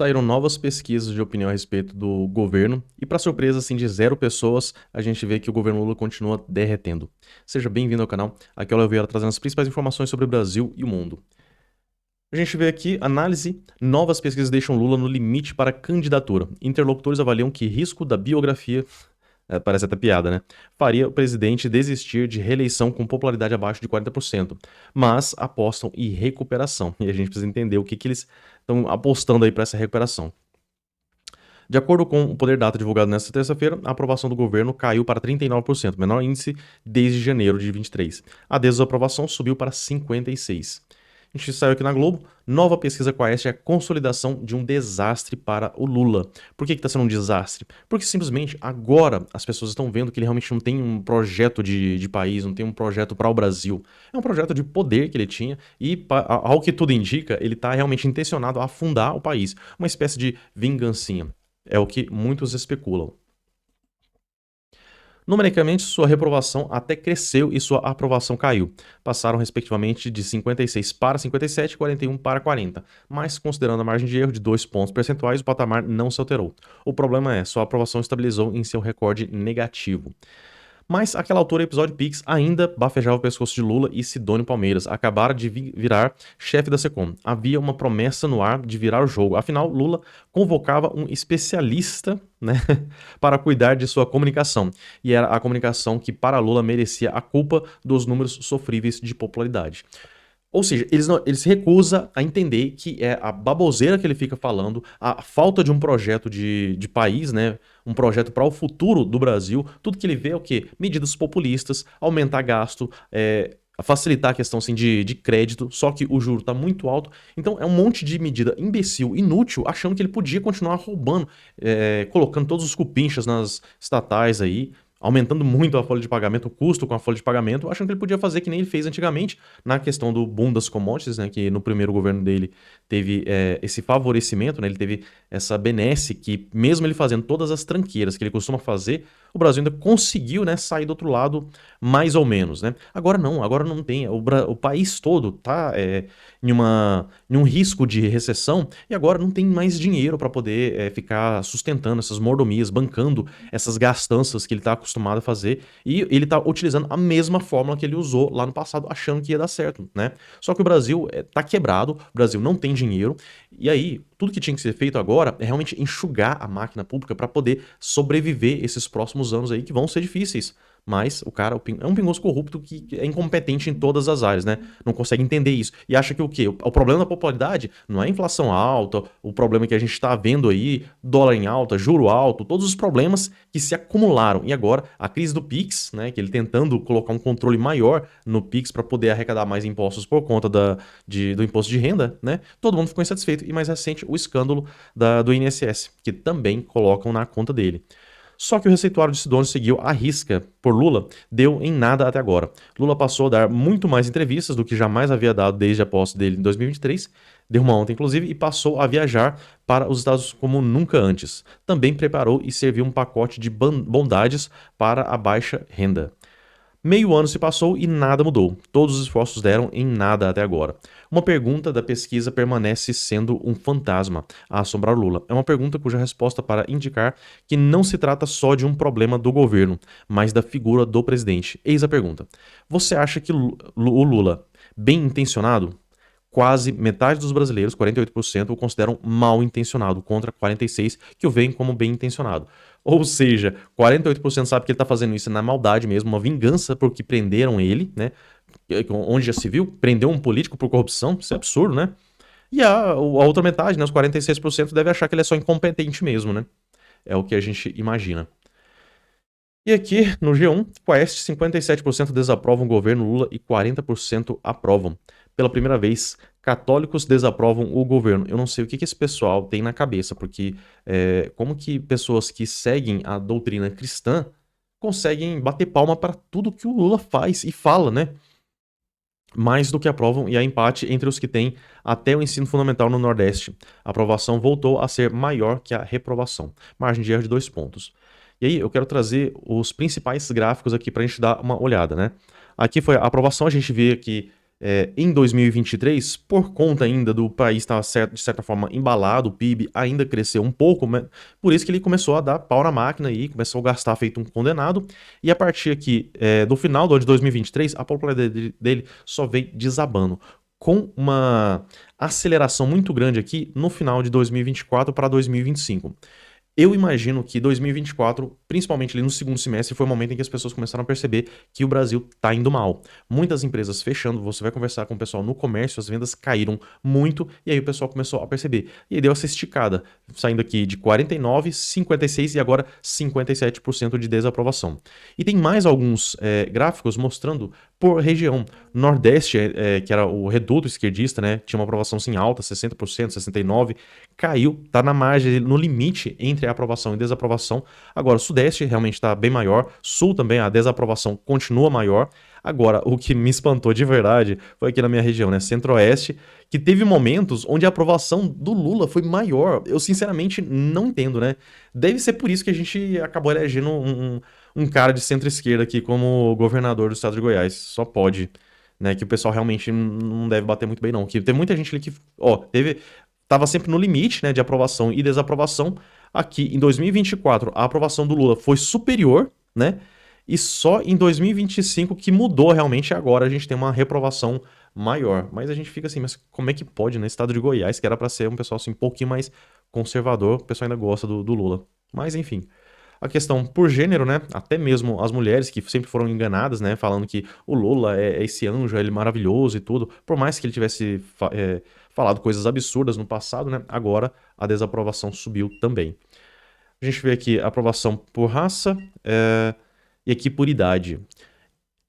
Saíram novas pesquisas de opinião a respeito do governo e, para surpresa assim, de zero pessoas, a gente vê que o governo Lula continua derretendo. Seja bem-vindo ao canal, aqui é o Léo Vieira trazendo as principais informações sobre o Brasil e o mundo. A gente vê aqui, análise, novas pesquisas deixam Lula no limite para candidatura. Interlocutores avaliam que risco da biografia, parece até piada, né? Faria o presidente desistir de reeleição com popularidade abaixo de 40%, mas apostam em recuperação. E a gente precisa entender o que eles estão apostando aí para essa recuperação. De acordo com o Poder Data divulgado nesta terça-feira, a aprovação do governo caiu para 39%, menor índice desde janeiro de 23. A desaprovação subiu para 56%. A gente saiu aqui na Globo, nova pesquisa conhece a consolidação de um desastre para o Lula. Por que está sendo um desastre? Porque simplesmente agora as pessoas estão vendo que ele realmente não tem um projeto de país, não tem um projeto para o Brasil. É um projeto de poder que ele tinha e, ao que tudo indica, ele está realmente intencionado a afundar o país. Uma espécie de vingancinha. É o que muitos especulam. Numericamente, sua reprovação até cresceu e sua aprovação caiu. Passaram, respectivamente, de 56 para 57 e 41 para 40. Mas, considerando a margem de erro de 2 pontos percentuais, o patamar não se alterou. O problema é, sua aprovação estabilizou em seu recorde negativo. Mas, àquela altura, o episódio Pix ainda bafejava o pescoço de Lula e Sidônio Palmeiras. Acabaram de virar chefe da Secom. Havia uma promessa no ar de virar o jogo. Afinal, Lula convocava um especialista, né, para cuidar de sua comunicação. E era a comunicação que, para Lula, merecia a culpa dos números sofríveis de popularidade. Ou seja, ele se recusa a entender que é a baboseira que ele fica falando, a falta de um projeto de país, né? Um projeto para o futuro do Brasil. Tudo que ele vê é o quê? Medidas populistas, aumentar gasto, facilitar a questão assim, de crédito, só que o juro está muito alto. Então é um monte de medida imbecil, inútil, achando que ele podia continuar roubando, colocando todos os cupinchas nas estatais aí, aumentando muito a folha de pagamento, o custo com a folha de pagamento, achando que ele podia fazer que nem ele fez antigamente na questão do boom das commodities, né, que no primeiro governo dele teve esse favorecimento, né, ele teve essa benesse que mesmo ele fazendo todas as tranqueiras que ele costuma fazer, o Brasil ainda conseguiu, né, sair do outro lado mais ou menos, né. Agora não tem, o país todo tá em um risco de recessão e agora não tem mais dinheiro para poder ficar sustentando essas mordomias, bancando essas gastanças que ele está acostumado a fazer e ele está utilizando a mesma fórmula que ele usou lá no passado, achando que ia dar certo, né? Só que o Brasil está quebrado, o Brasil não tem dinheiro e aí tudo que tinha que ser feito agora é realmente enxugar a máquina pública para poder sobreviver esses próximos anos aí que vão ser difíceis. Mas o cara é um pingoso corrupto que é incompetente em todas as áreas, né? Não consegue entender isso. E acha que o quê? O problema da popularidade não é a inflação alta, o problema que a gente está vendo aí, dólar em alta, juro alto, todos os problemas que se acumularam. E agora, a crise do Pix, né? Que ele tentando colocar um controle maior no Pix para poder arrecadar mais impostos por conta do imposto de renda, né? Todo mundo ficou insatisfeito. E mais recente, o escândalo do INSS, que também colocam na conta dele. Só que o receituário de Sidônio seguiu à risca por Lula, deu em nada até agora. Lula passou a dar muito mais entrevistas do que jamais havia dado desde a posse dele em 2023, deu uma ontem inclusive, e passou a viajar para os Estados Unidos como nunca antes. Também preparou e serviu um pacote de bondades para a baixa renda. Meio ano se passou e nada mudou. Todos os esforços deram em nada até agora. Uma pergunta da pesquisa permanece sendo um fantasma a assombrar Lula. É uma pergunta cuja resposta para indicar que não se trata só de um problema do governo, mas da figura do presidente. Eis a pergunta. Você acha que o Lula, bem intencionado? Quase metade dos brasileiros, 48%, o consideram mal intencionado, contra 46% que o veem como bem intencionado. Ou seja, 48% sabe que ele está fazendo isso na maldade mesmo, uma vingança porque prenderam ele, né? Onde já se viu, prendeu um político por corrupção, isso é absurdo, né? E a outra metade, né, os 46%, deve achar que ele é só incompetente mesmo, né? É o que a gente imagina. E aqui, no G1, Quest, 57% desaprovam o governo Lula e 40% aprovam. Pela primeira vez, católicos desaprovam o governo. Eu não sei o que esse pessoal tem na cabeça, porque como que pessoas que seguem a doutrina cristã conseguem bater palma para tudo que o Lula faz e fala, né? Mais do que aprovam, e há empate entre os que têm até o ensino fundamental no Nordeste. A aprovação voltou a ser maior que a reprovação. Margem de erro de 2 pontos. E aí eu quero trazer os principais gráficos aqui para a gente dar uma olhada, né? Aqui foi a aprovação, a gente vê que em 2023, por conta ainda do país estar de certa forma embalado, o PIB ainda cresceu um pouco, por isso que ele começou a dar pau na máquina e começou a gastar feito um condenado, e a partir aqui do final do ano de 2023, a popularidade dele só veio desabando, com uma aceleração muito grande aqui no final de 2024 para 2025. Eu imagino que 2024, principalmente ali no segundo semestre, foi o momento em que as pessoas começaram a perceber que o Brasil tá indo mal. Muitas empresas fechando, você vai conversar com o pessoal no comércio, as vendas caíram muito, e aí o pessoal começou a perceber. E aí deu essa esticada, saindo aqui de 49, 56 e agora 57% de desaprovação. E tem mais alguns gráficos mostrando por região. Nordeste, que era o reduto esquerdista, né, tinha uma aprovação sim alta, 60%, 69%, caiu, tá na margem, no limite entre a aprovação e desaprovação. Agora, o Sudeste realmente está bem maior, Sul também, a desaprovação continua maior. Agora, o que me espantou de verdade foi aqui na minha região, né, Centro-Oeste, que teve momentos onde a aprovação do Lula foi maior. Eu, sinceramente, não entendo, né? Deve ser por isso que a gente acabou elegendo um cara de centro-esquerda aqui como governador do estado de Goiás. Só pode, né? Que o pessoal realmente não deve bater muito bem, não. Que tem muita gente ali que, ó, tava sempre no limite, né, de aprovação e desaprovação. Aqui, em 2024, a aprovação do Lula foi superior, né? E só em 2025 que mudou realmente, agora a gente tem uma reprovação maior. Mas a gente fica assim, mas como é que pode, né? Estado de Goiás, que era para ser um pessoal assim, um pouquinho mais conservador, o pessoal ainda gosta do Lula. Mas enfim. A questão por gênero, né? Até mesmo as mulheres que sempre foram enganadas, né? Falando que o Lula é esse anjo, ele é maravilhoso e tudo. Por mais que ele tivesse falado coisas absurdas no passado, né? Agora a desaprovação subiu também. A gente vê aqui a aprovação por raça e aqui por idade.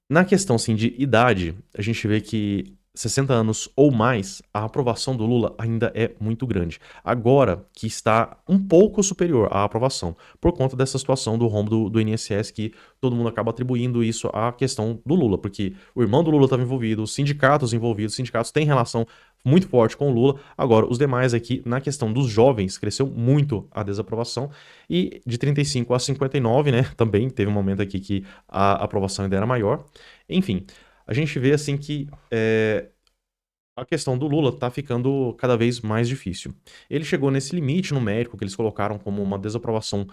Na questão sim, de idade, a gente vê que 60 anos ou mais, a aprovação do Lula ainda é muito grande. Agora que está um pouco superior à aprovação, por conta dessa situação do rombo do INSS, que todo mundo acaba atribuindo isso à questão do Lula, porque o irmão do Lula estava envolvido, os sindicatos envolvidos, os sindicatos têm relação muito forte com o Lula. Agora, os demais aqui, na questão dos jovens, cresceu muito a desaprovação, e de 35 a 59, né, também teve um momento aqui que a aprovação ainda era maior. Enfim, a gente vê assim que a questão do Lula tá ficando cada vez mais difícil. Ele chegou nesse limite numérico que eles colocaram como uma desaprovação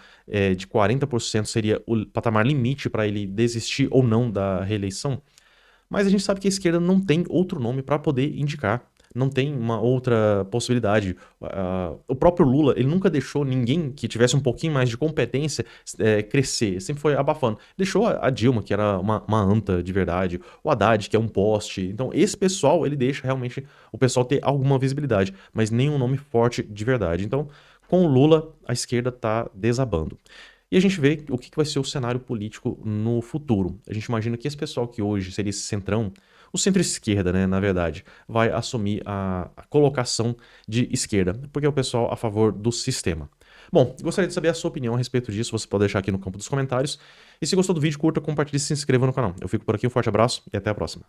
de 40% seria o patamar limite para ele desistir ou não da reeleição. Mas a gente sabe que a esquerda não tem outro nome para poder indicar. Não tem uma outra possibilidade. O próprio Lula, ele nunca deixou ninguém que tivesse um pouquinho mais de competência crescer. Sempre foi abafando. Deixou a Dilma, que era uma anta de verdade. O Haddad, que é um poste. Então, esse pessoal, ele deixa realmente o pessoal ter alguma visibilidade. Mas nenhum nome forte de verdade. Então, com o Lula, a esquerda tá desabando. E a gente vê o que vai ser o cenário político no futuro. A gente imagina que esse pessoal que hoje seria esse centrão, o centro-esquerda, né, na verdade, vai assumir a colocação de esquerda, porque é o pessoal a favor do sistema. Bom, gostaria de saber a sua opinião a respeito disso, você pode deixar aqui no campo dos comentários. E se gostou do vídeo, curta, compartilhe e se inscreva no canal. Eu fico por aqui, um forte abraço e até a próxima.